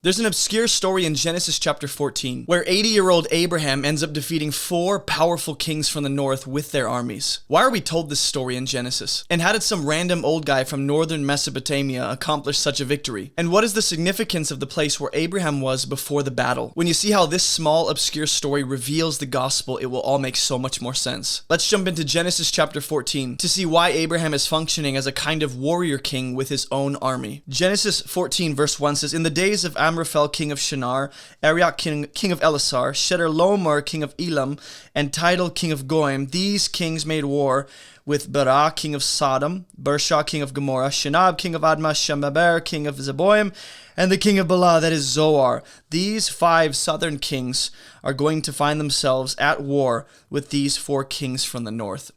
There's an obscure story in Genesis chapter 14 where 80-year-old Abraham ends up defeating 4 powerful kings from the north with their armies. Why are we told this story in Genesis? And how did some random old guy from northern Mesopotamia accomplish such a victory? And what is the significance of the place where Abraham was before the battle? When you see how this small, obscure story reveals the gospel, it will all make so much more sense. Let's jump into Genesis chapter 14 to see why Abraham is functioning as a kind of warrior king with his own army. Genesis 14 verse 1 says, "In the days of Amraphel, king of Shinar, Arioch, king of Elasar, Chedorlaomer, king of Elam, and Tidal, king of Goim, these kings made war with Bera, king of Sodom, Bersha, king of Gomorrah, Shinab, king of Admah, Shemeber, king of Zeboim, and the king of Bela, that is Zoar. These 5 southern kings are going to find themselves at war with these 4 kings from the north."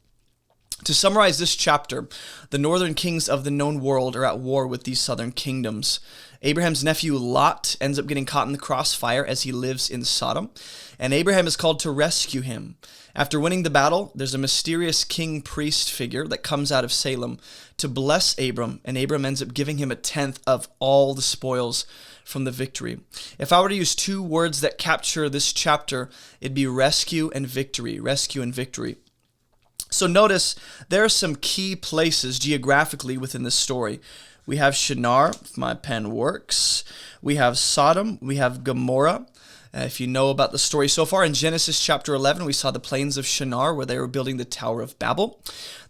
To summarize this chapter, the northern kings of the known world are at war with these southern kingdoms. Abraham's nephew Lot ends up getting caught in the crossfire as he lives in Sodom, and Abraham is called to rescue him. After winning the battle, there's a mysterious king-priest figure that comes out of Salem to bless Abram, and Abram ends up giving him 1/10 of all the spoils from the victory. If I were to use 2 words that capture this chapter, it'd be rescue and victory. Rescue and victory. So notice there are some key places geographically within this story. We have Shinar, if my pen works. We have Sodom. We have Gomorrah. If you know about the story so far, in Genesis chapter 11, we saw the plains of Shinar where they were building the Tower of Babel.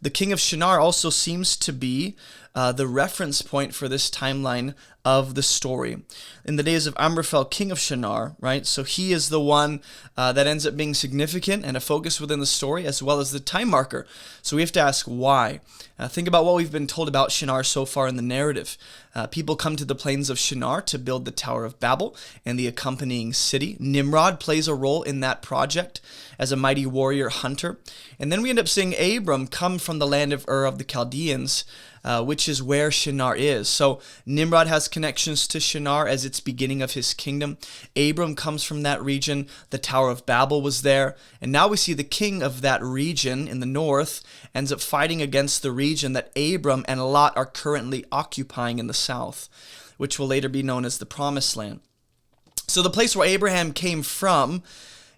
The king of Shinar also seems to be the reference point for this timeline of the story. In the days of Amraphel, king of Shinar, right? So he is the one that ends up being significant and a focus within the story, as well as the time marker. So we have to ask why. Think about what we've been told about Shinar so far in the narrative. People come to the plains of Shinar to build the Tower of Babel and the accompanying city. Nimrod plays a role in that project as a mighty warrior hunter. And then we end up seeing Abram come from the land of Ur of the Chaldeans, which is where Shinar is. So Nimrod has connections to Shinar as its beginning of his kingdom. Abram comes from that region. The Tower of Babel was there. And now we see the king of that region in the north ends up fighting against the region that Abram and Lot are currently occupying in the south, which will later be known as the Promised Land. So the place where Abraham came from,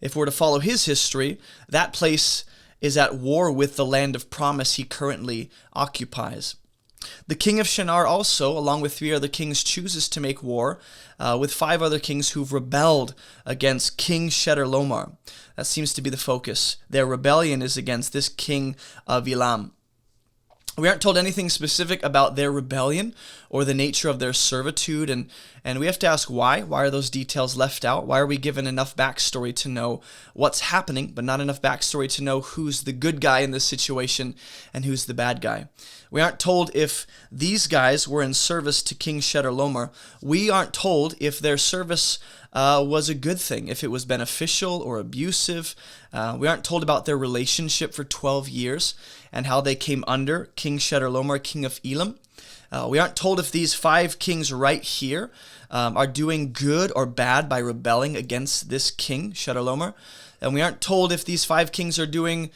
if we're to follow his history, that place is at war with the land of promise he currently occupies. The king of Shinar also, along with 3 other kings, chooses to make war with 5 other kings who've rebelled against King Chedorlaomer. That seems to be the focus. Their rebellion is against this king of Elam. We aren't told anything specific about their rebellion or the nature of their servitude, and we have to ask why. Why are those details left out? Why are we given enough backstory to know what's happening, but not enough backstory to know who's the good guy in this situation and who's the bad guy? We aren't told if these guys were in service to King Chedorlaomer. We aren't told if their service was a good thing, if it was beneficial or abusive. We aren't told about their relationship for 12 years and how they came under King Chedorlaomer, king of Elam. We aren't told if these 5 kings right here are doing good or bad by rebelling against this king, Chedorlaomer. And we aren't told if these 5 kings are doing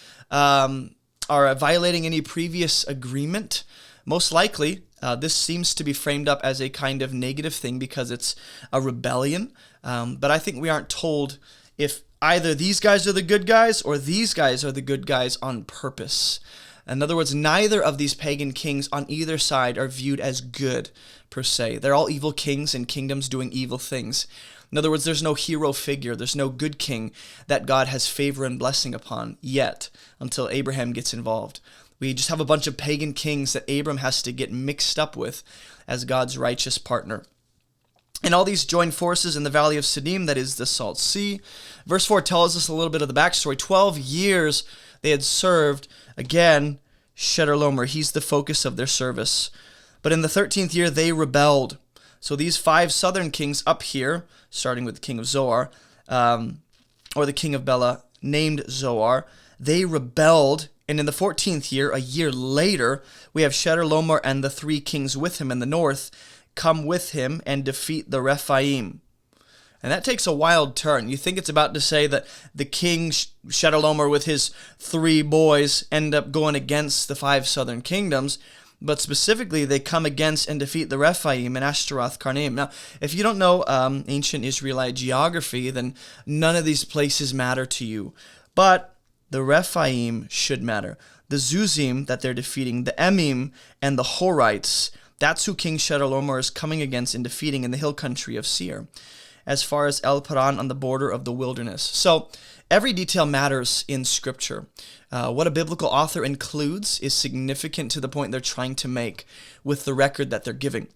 are violating any previous agreement. Most likely, this seems to be framed up as a kind of negative thing because it's a rebellion. But I think we aren't told if either these guys are the good guys or these guys are the good guys on purpose. In other words, neither of these pagan kings on either side are viewed as good, per se. They're all evil kings and kingdoms doing evil things. In other words, there's no hero figure, there's no good king that God has favor and blessing upon yet, until Abraham gets involved. We just have a bunch of pagan kings that Abram has to get mixed up with as God's righteous partner. And all these join forces in the valley of Siddim, that is the Salt Sea. Verse 4 tells us a little bit of the backstory. 12 years they had served, again, Chedorlaomer. He's the focus of their service. But in the 13th year, they rebelled. So these 5 southern kings up here, starting with the king of Zoar, or the king of Bela, named Zoar, they rebelled. And in the 14th year, a year later, we have Chedorlaomer and the 3 kings with him in the north come with him and defeat the Rephaim. And that takes a wild turn. You think it's about to say that the king Chedorlaomer with his 3 boys end up going against the 5 southern kingdoms. but specifically they come against and defeat the Rephaim and Ashtaroth Karnaim. Now, if you don't know ancient Israelite geography, then none of these places matter to you. But the Rephaim should matter. The Zuzim that they're defeating, the Emim and the Horites, that's who King Chedorlaomer is coming against and defeating in the hill country of Seir, as far as El Paran on the border of the wilderness. So every detail matters in Scripture. What a biblical author includes is significant to the point they're trying to make with the record that they're giving.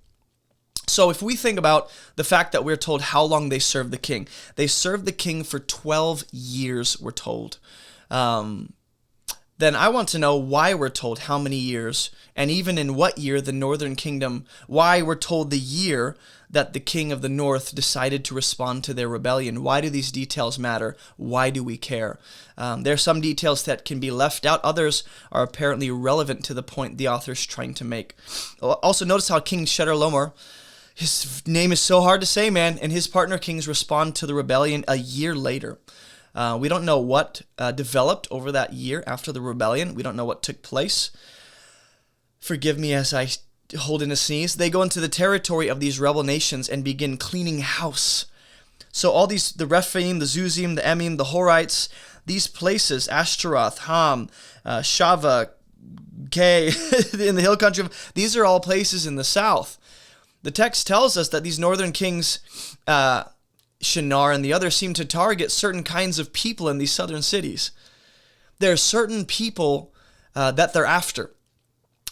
So if we think about the fact that we're told how long they served the king, they served the king for 12 years, we're told. Then I want to know why we're told how many years, and even in what year the northern kingdom, why we're told the year that the king of the north decided to respond to their rebellion. Why do these details matter? Why do we care? There are some details that can be left out. Others are apparently relevant to the point the author's trying to make. Also, notice how King Chedorlaomer, his name is so hard to say, man, and his partner kings respond to the rebellion a year later. We don't know what developed over that year after the rebellion. We don't know what took place. Forgive me as I hold in a sneeze. They go into the territory of these rebel nations and begin cleaning house. So all these, the Rephaim, the Zuzim, the Emim, the Horites, these places, Ashtaroth, Ham, Shava, Kay, in the hill country, these are all places in the south. The text tells us that these northern kings, Shinar and the others, seem to target certain kinds of people in these southern cities. There are certain people that they're after.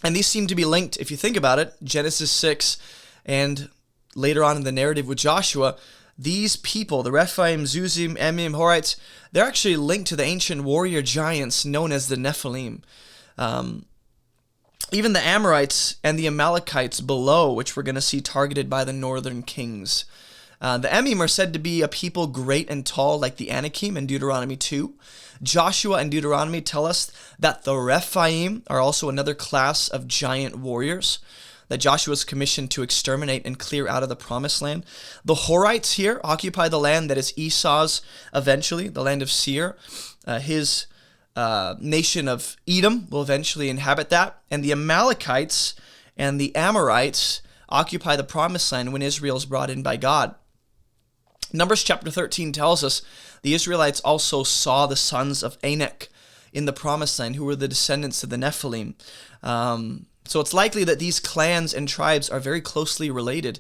And these seem to be linked, if you think about it, Genesis 6 and later on in the narrative with Joshua, these people, the Rephaim, Zuzim, Emim, Horites, they're actually linked to the ancient warrior giants known as the Nephilim. Even the Amorites and the Amalekites below, which we're going to see targeted by the northern kings. The Emim are said to be a people great and tall like the Anakim in Deuteronomy 2. Joshua and Deuteronomy tell us that the Rephaim are also another class of giant warriors that Joshua is commissioned to exterminate and clear out of the promised land. The Horites here occupy the land that is Esau's eventually, the land of Seir. His nation of Edom will eventually inhabit that. And the Amalekites and the Amorites occupy the promised land when Israel is brought in by God. Numbers chapter 13 tells us the Israelites also saw the sons of Anak in the promised land, who were the descendants of the Nephilim. So it's likely that these clans and tribes are very closely related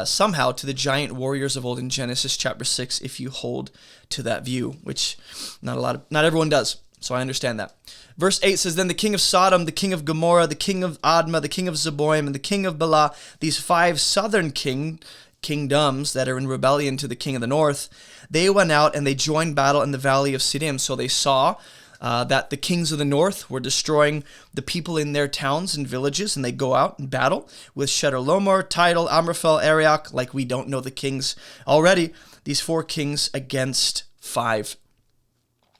somehow to the giant warriors of old in Genesis chapter 6, if you hold to that view, which not everyone does. So I understand that. Verse 8 says, Then the king of Sodom, the king of Gomorrah, the king of Admah, the king of Zeboim, and the king of Bela, these 5 southern kingdoms that are in rebellion to the king of the north, they went out and they joined battle in the valley of Siddim. So they saw that the kings of the north were destroying the people in their towns and villages, and they go out and battle with Chedorlaomer, Tidal, Amraphel, Arioch, like we don't know the kings already, these 4 kings against 5.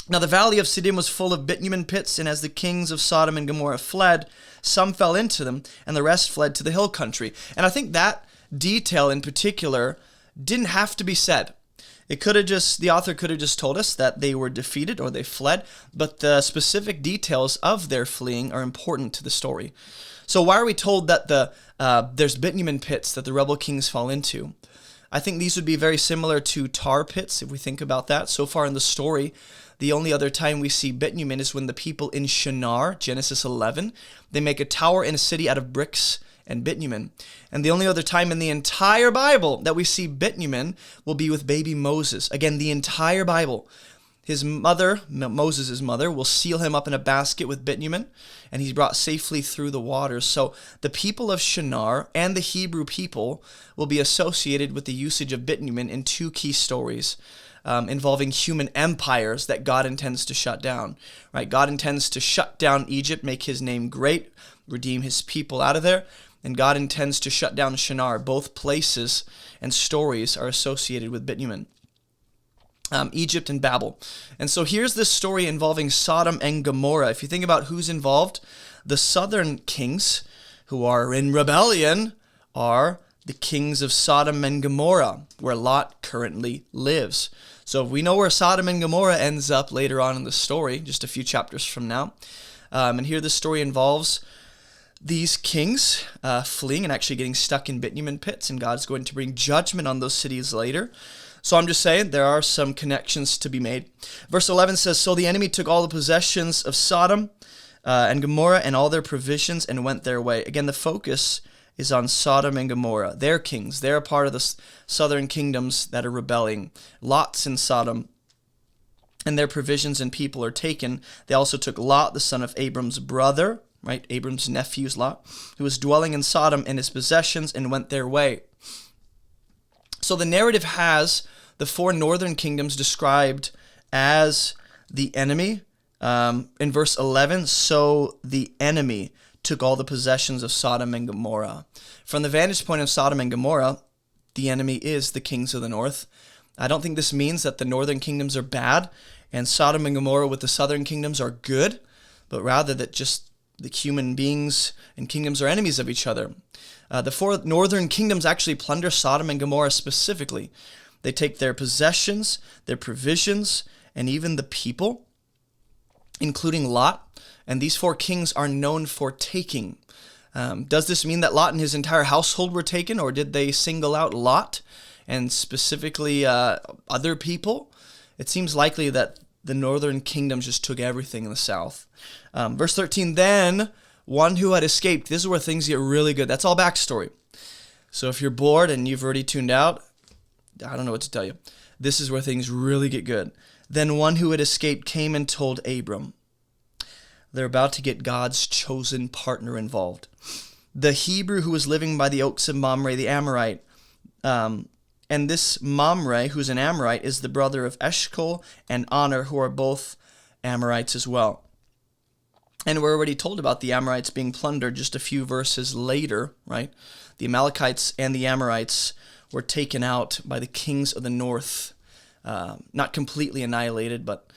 Now the valley of Siddim was full of Benyamin Pits, and as the kings of Sodom and Gomorrah fled, some fell into them, and the rest fled to the hill country. And I think that detail in particular didn't have to be said. The author could have just told us that they were defeated or they fled, but the specific details of their fleeing are important to the story. So why are we told that there's Benyamin Pits that the rebel kings fall into? I think these would be very similar to tar pits, if we think about that. So far in the story, the only other time we see Benjamin is when the people in Shinar, Genesis 11, they make a tower in a city out of bricks and bitumen. And the only other time in the entire Bible that we see bitumen will be with baby Moses. Again, the entire Bible. His mother, Moses' mother, will seal him up in a basket with bitumen, and he's brought safely through the waters. So the people of Shinar and the Hebrew people will be associated with the usage of bitumen in 2 key stories involving human empires that God intends to shut down. Right? God intends to shut down Egypt, make his name great, redeem his people out of there. And God intends to shut down Shinar. Both places and stories are associated with bitumen. Egypt and Babel. And so here's this story involving Sodom and Gomorrah. If you think about who's involved, the southern kings who are in rebellion are the kings of Sodom and Gomorrah, where Lot currently lives. So if we know where Sodom and Gomorrah ends up later on in the story, just a few chapters from now, and here this story involves these kings fleeing and actually getting stuck in Benyamin Pits, and God's going to bring judgment on those cities later. So I'm just saying there are some connections to be made. Verse 11 says, "So the enemy took all the possessions of Sodom and Gomorrah and all their provisions and went their way." Again, the focus is on Sodom and Gomorrah. They're kings. They're a part of the southern kingdoms that are rebelling. Lot's in Sodom, and their provisions and people are taken. They also took Lot, the son of Abram's brother, right? Abram's nephew's Lot, who was dwelling in Sodom, and his possessions, and went their way. So the narrative has the four northern kingdoms described as the enemy. In verse 11, so the enemy took all the possessions of Sodom and Gomorrah. From the vantage point of Sodom and Gomorrah, the enemy is the kings of the north. I don't think this means that the northern kingdoms are bad and Sodom and Gomorrah with the southern kingdoms are good, but rather that just the human beings and kingdoms are enemies of each other. The four northern kingdoms actually plunder Sodom and Gomorrah specifically. They take their possessions, their provisions, and even the people, including Lot. And these four kings are known for taking. Does this mean that Lot and his entire household were taken, or did they single out Lot and specifically other people? It seems likely that the northern kingdoms just took everything in the south. Verse 13, then one who had escaped. This is where things get really good. That's all backstory. So if you're bored and you've already tuned out, I don't know what to tell you. This is where things really get good. Then one who had escaped came and told Abram. They're about to get God's chosen partner involved. The Hebrew who was living by the oaks of Mamre the Amorite. And this Mamre, who's an Amorite, is the brother of Eshcol and Aner, who are both Amorites as well. And we're already told about the Amorites being plundered just a few verses later, right? The Amalekites and the Amorites were taken out by the kings of the north. Not completely annihilated, but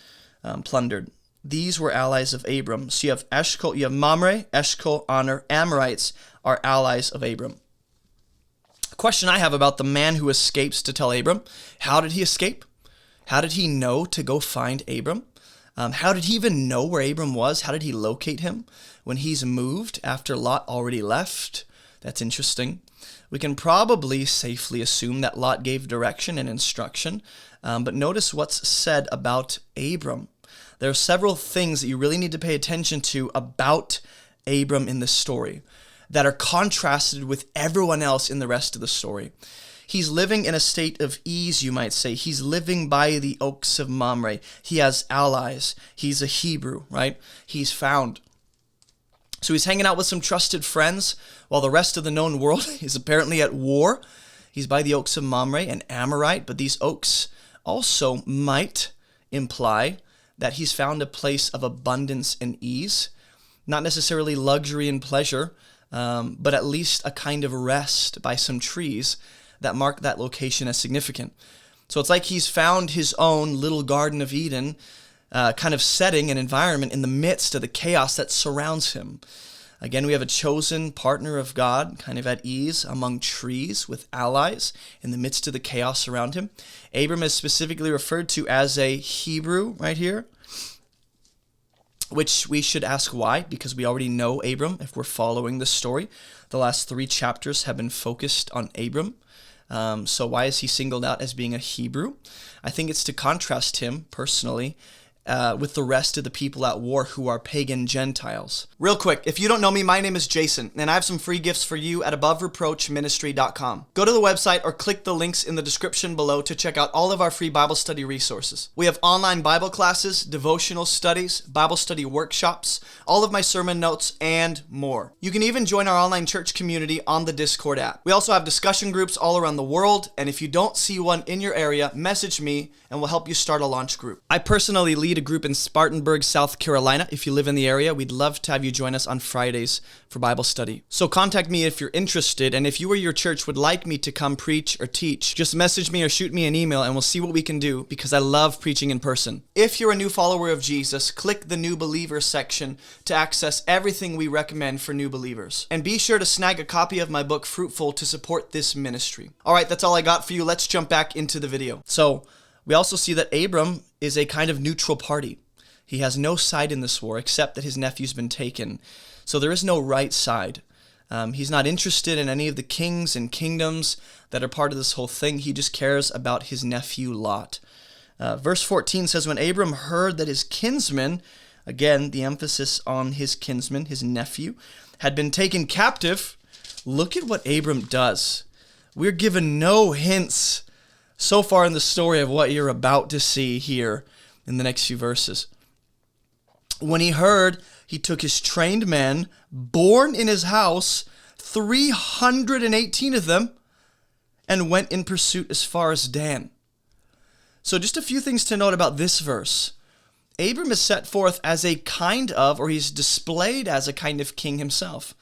plundered. These were allies of Abram. So you have Eshcol, you have Mamre, Eshcol, Aner. Amorites are allies of Abram. A question I have about the man who escapes to tell Abram: how did he escape? How did he know to go find Abram? How did he even know where Abram was? How did he locate him when he's moved after Lot already left? That's interesting. We can probably safely assume that Lot gave direction and instruction, but notice what's said about Abram. There are several things that you really need to pay attention to about Abram in this story that are contrasted with everyone else in the rest of the story. He's living in a state of ease, you might say. He's living by the oaks of Mamre. He has allies. He's a Hebrew, right? He's found. So he's hanging out with some trusted friends while the rest of the known world is apparently at war. He's by the oaks of Mamre, an Amorite, but these oaks also might imply that he's found a place of abundance and ease, not necessarily luxury and pleasure, but at least a kind of rest by some trees that mark that location as significant. So it's like he's found his own little Garden of Eden kind of setting and environment in the midst of the chaos that surrounds him. Again, we have a chosen partner of God, kind of at ease among trees with allies in the midst of the chaos around him. Abram is specifically referred to as a Hebrew right here, which we should ask why, because we already know Abram if we're following this story. The last 3 chapters have been focused on Abram. So why is he singled out as being a Hebrew? I think it's to contrast him personally with the rest of the people at war who are pagan Gentiles. Real quick, if you don't know me, my name is Jason, and I have some free gifts for you at AboveReproachMinistry.com. Go to the website or click the links in the description below to check out all of our free Bible study resources. We have online Bible classes, devotional studies, Bible study workshops, all of my sermon notes, and more. You can even join our online church community on the Discord app. We also have discussion groups all around the world, and if you don't see one in your area, message me and we'll help you start a launch group. I personally lead a group in Spartanburg, South Carolina. If you live in the area, we'd love to have you join us on Fridays for Bible study. So contact me if you're interested, and if you or your church would like me to come preach or teach, just message me or shoot me an email and we'll see what we can do, because I love preaching in person. If you're a new follower of Jesus, click the New Believers section to access everything we recommend for new believers. And be sure to snag a copy of my book, Fruitful, to support this ministry. All right, that's all I got for you. Let's jump back into the video. So we also see that Abram is a kind of neutral party. He has no side in this war except that his nephew's been taken. So there is no right side. He's not interested in any of the kings and kingdoms that are part of this whole thing. He just cares about his nephew Lot. Verse 14 says, when Abram heard that his kinsman, again, the emphasis on his kinsman, his nephew, had been taken captive, look at what Abram does. We're given no hints so far in the story of what you're about to see here in the next few verses. When he heard, he took his trained men, born in his house, 318 of them, and went in pursuit as far as Dan. So just a few things to note about this verse. Abram is set forth as a kind of, or he's displayed as a kind of king himself.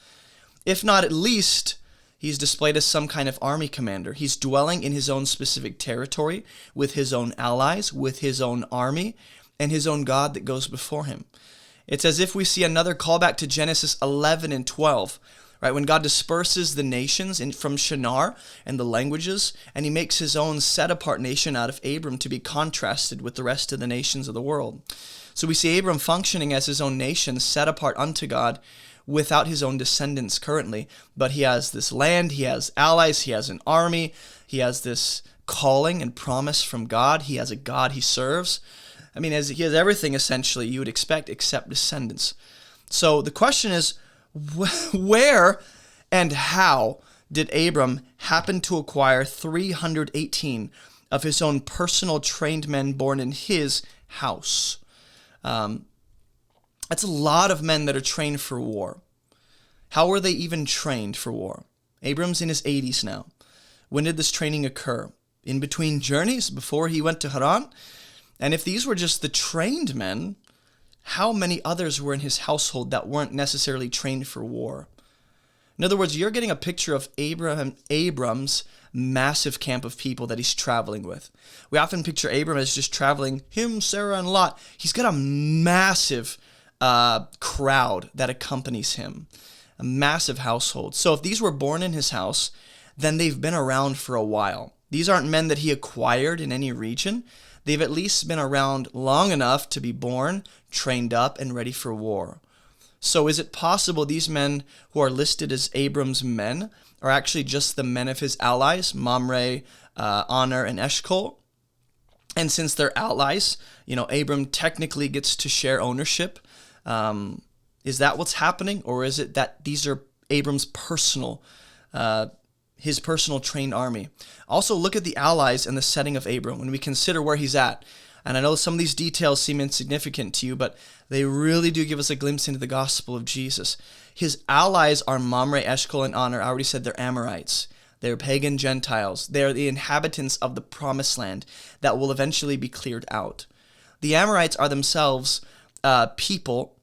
If not at least, he's displayed as some kind of army commander. He's dwelling in his own specific territory, with his own allies, with his own army, and his own God that goes before him. It's as if we see another callback to Genesis 11 and 12, right? When God disperses the nations from Shinar and the languages, and he makes his own set-apart nation out of Abram to be contrasted with the rest of the nations of the world. So we see Abram functioning as his own nation, set apart unto God, without his own descendants currently. But he has this land, he has allies, he has an army, he has this calling and promise from God, he has a God he serves. I mean, he has everything essentially you would expect except descendants. So the question is, where and how did Abram happen to acquire 318 of his own personal trained men born in his house? That's a lot of men that are trained for war. How were they even trained for war? Abram's in his 80s now. When did this training occur? In between journeys, before he went to Haran? And if these were just the trained men, how many others were in his household that weren't necessarily trained for war? In other words, you're getting a picture of Abram's massive camp of people that he's traveling with. We often picture Abram as just traveling, him, Sarah, and Lot. He's got a massive crowd that accompanies him, a massive household. So if these were born in his house, then they've been around for a while. These aren't men that he acquired in any region. They've at least been around long enough to be born, trained up, and ready for war. So is it possible these men who are listed as Abram's men are actually just the men of his allies, Mamre, Aner, and Eshcol? And since they're allies, Abram technically gets to share ownership. Is that what's happening? Or is it that these are Abram's his personal trained army? Also, look at the allies and the setting of Abram when we consider where he's at. And I know some of these details seem insignificant to you, but they really do give us a glimpse into the gospel of Jesus. His allies are Mamre, Eshcol, and Aner. I already said they're Amorites. They're pagan Gentiles. They're the inhabitants of the promised land that will eventually be cleared out. The Amorites are themselves people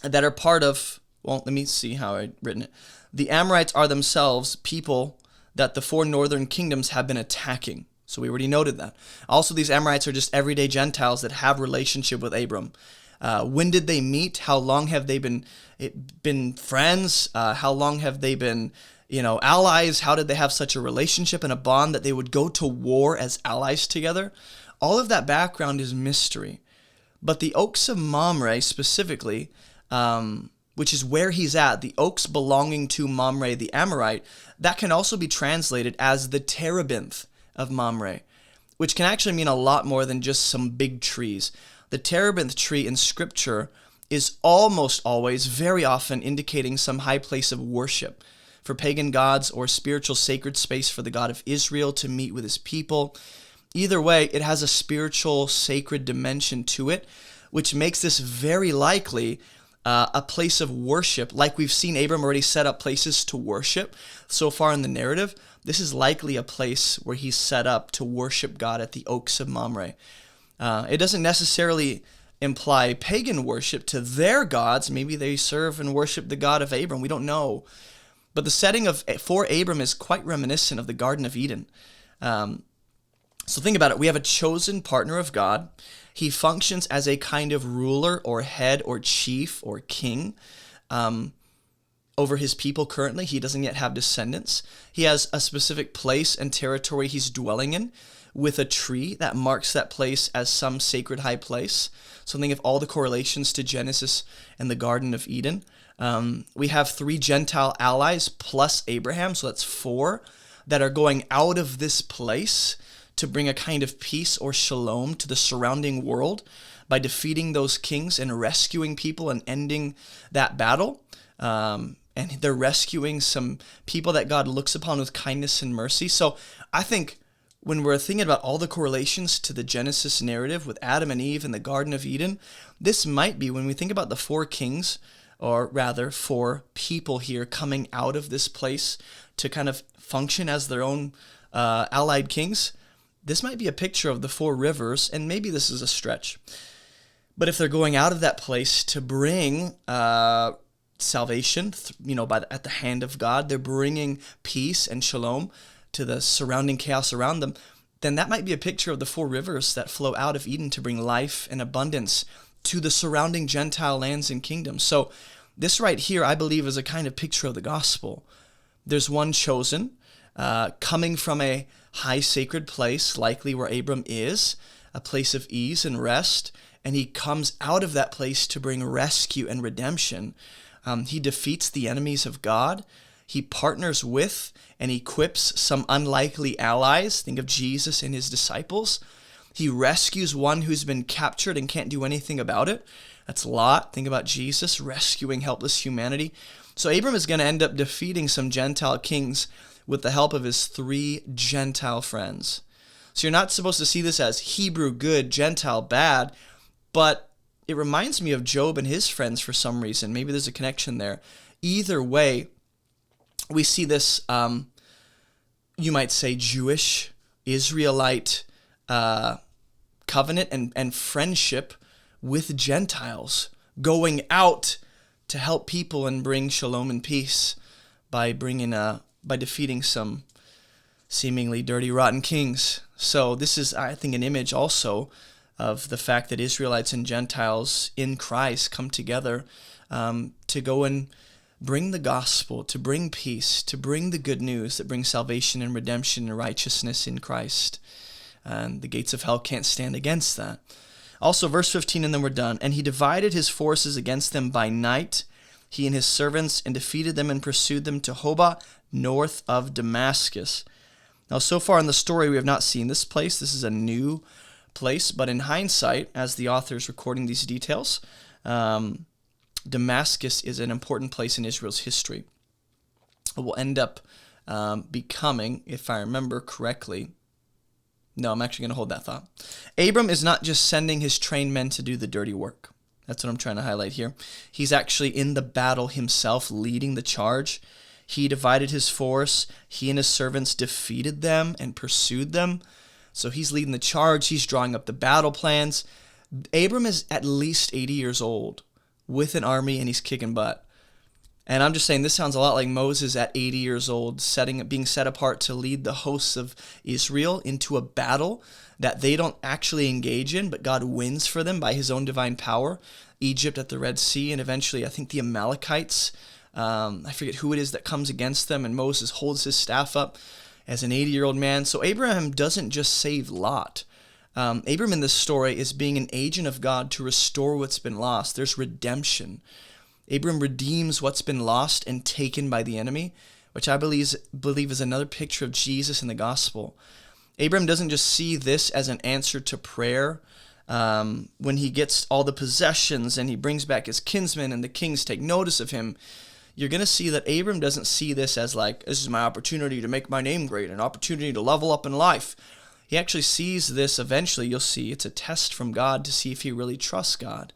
that are part of, well, let me see how I've written it. The Amorites are themselves people that the 4 northern kingdoms have been attacking. So we already noted that. Also, these Amorites are just everyday Gentiles that have relationship with Abram. When did they meet? How long have they been friends? How long have they been, allies? How did they have such a relationship and a bond that they would go to war as allies together? All of that background is mystery. But the Oaks of Mamre specifically, which is where he's at, the oaks belonging to Mamre the Amorite, that can also be translated as the terebinth of Mamre, which can actually mean a lot more than just some big trees. The terebinth tree in Scripture is almost always, very often, indicating some high place of worship for pagan gods or spiritual sacred space for the God of Israel to meet with his people. Either way, it has a spiritual sacred dimension to it, which makes this very likely a place of worship. Like we've seen Abram already set up places to worship so far in the narrative, this is likely a place where he's set up to worship God at the Oaks of Mamre. It doesn't necessarily imply pagan worship to their gods. Maybe they serve and worship the God of Abram. We don't know. But the setting for Abram is quite reminiscent of the Garden of Eden. So think about it. We have a chosen partner of God. He functions as a kind of ruler or head or chief or king over his people currently. He doesn't yet have descendants. He has a specific place and territory he's dwelling in with a tree that marks that place as some sacred high place. So think of all the correlations to Genesis and the Garden of Eden. We have 3 Gentile allies plus Abraham, so that's 4 that are going out of this place to bring a kind of peace or shalom to the surrounding world by defeating those kings and rescuing people and ending that battle. And they're rescuing some people that God looks upon with kindness and mercy. So I think when we're thinking about all the correlations to the Genesis narrative with Adam and Eve in the Garden of Eden, this might be, when we think about the 4 kings, or rather 4 people here coming out of this place to kind of function as their own allied kings, this might be a picture of the 4 rivers, and maybe this is a stretch. But if they're going out of that place to bring salvation, at the hand of God, they're bringing peace and shalom to the surrounding chaos around them, then that might be a picture of the 4 rivers that flow out of Eden to bring life and abundance to the surrounding Gentile lands and kingdoms. So this right here, I believe, is a kind of picture of the gospel. There's one chosen, coming from a high sacred place, likely where Abram is, a place of ease and rest, and he comes out of that place to bring rescue and redemption. He defeats the enemies of God. He partners with and equips some unlikely allies. Think of Jesus and his disciples. He rescues one who's been captured and can't do anything about it. That's Lot. Think about Jesus rescuing helpless humanity. So Abram is going to end up defeating some Gentile kings with the help of his 3 Gentile friends. So you're not supposed to see this as Hebrew good, Gentile bad, but it reminds me of Job and his friends for some reason. Maybe there's a connection there. Either way, we see this, you might say, Jewish, Israelite covenant and friendship with Gentiles, going out to help people and bring shalom and peace by defeating some seemingly dirty, rotten kings. So this is, I think, an image also of the fact that Israelites and Gentiles in Christ come together to go and bring the gospel, to bring peace, to bring the good news that brings salvation and redemption and righteousness in Christ. And the gates of hell can't stand against that. Also, verse 15, and then we're done. And he divided his forces against them by night, he and his servants, and defeated them and pursued them to Hobah, north of Damascus. Now, so far in the story, we have not seen this place. This is a new place, but in hindsight, as the author is recording these details, Damascus is an important place in Israel's history. It will end up becoming, if I remember correctly, no, I'm actually going to hold that thought. Abram is not just sending his trained men to do the dirty work. That's what I'm trying to highlight here. He's actually in the battle himself, leading the charge. He divided his force. He and his servants defeated them and pursued them. So he's leading the charge. He's drawing up the battle plans. Abram is at least 80 years old with an army, and he's kicking butt. And I'm just saying, this sounds a lot like Moses at 80 years old, being set apart to lead the hosts of Israel into a battle that they don't actually engage in, but God wins for them by his own divine power. Egypt at the Red Sea, and eventually I think the Amalekites. I forget who it is that comes against them, and Moses holds his staff up as an 80-year-old man. So Abraham doesn't just save Lot. Abram in this story is being an agent of God to restore what's been lost. There's redemption. Abram redeems what's been lost and taken by the enemy, which I believe is another picture of Jesus in the gospel. Abram doesn't just see this as an answer to prayer when he gets all the possessions and he brings back his kinsmen and the kings take notice of him. You're going to see that Abram doesn't see this as like, this is my opportunity to make my name great, an opportunity to level up in life. He actually sees this eventually, you'll see, it's a test from God to see if he really trusts God.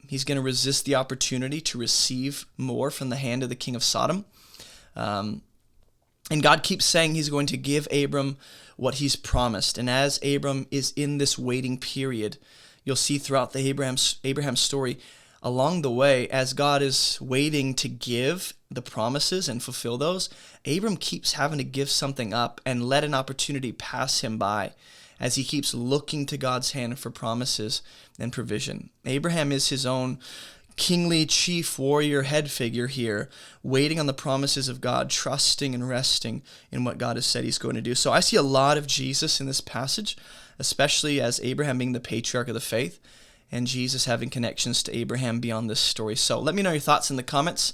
He's going to resist the opportunity to receive more from the hand of the king of Sodom. And God keeps saying he's going to give Abram what he's promised. And as Abram is in this waiting period, you'll see throughout the Abraham story, along the way, as God is waiting to give the promises and fulfill those, Abram keeps having to give something up and let an opportunity pass him by as he keeps looking to God's hand for promises and provision. Abraham is his own kingly chief warrior head figure here, waiting on the promises of God, trusting and resting in what God has said he's going to do. So I see a lot of Jesus in this passage, especially as Abraham being the patriarch of the faith. and Jesus having connections to Abraham beyond this story. So let me know your thoughts in the comments.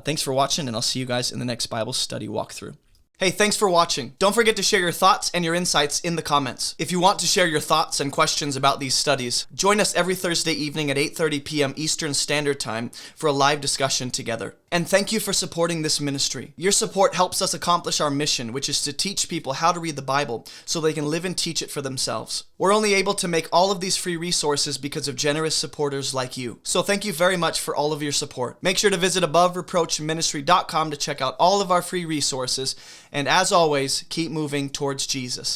Thanks for watching, and I'll see you guys in the next Bible study walkthrough. Hey, thanks for watching. Don't forget to share your thoughts and your insights in the comments. If you want to share your thoughts and questions about these studies, join us every Thursday evening at 8:30 p.m. Eastern Standard Time for a live discussion together. And thank you for supporting this ministry. Your support helps us accomplish our mission, which is to teach people how to read the Bible so they can live and teach it for themselves. We're only able to make all of these free resources because of generous supporters like you. So thank you very much for all of your support. Make sure to visit abovereproachministry.com to check out all of our free resources. And as always, keep moving towards Jesus.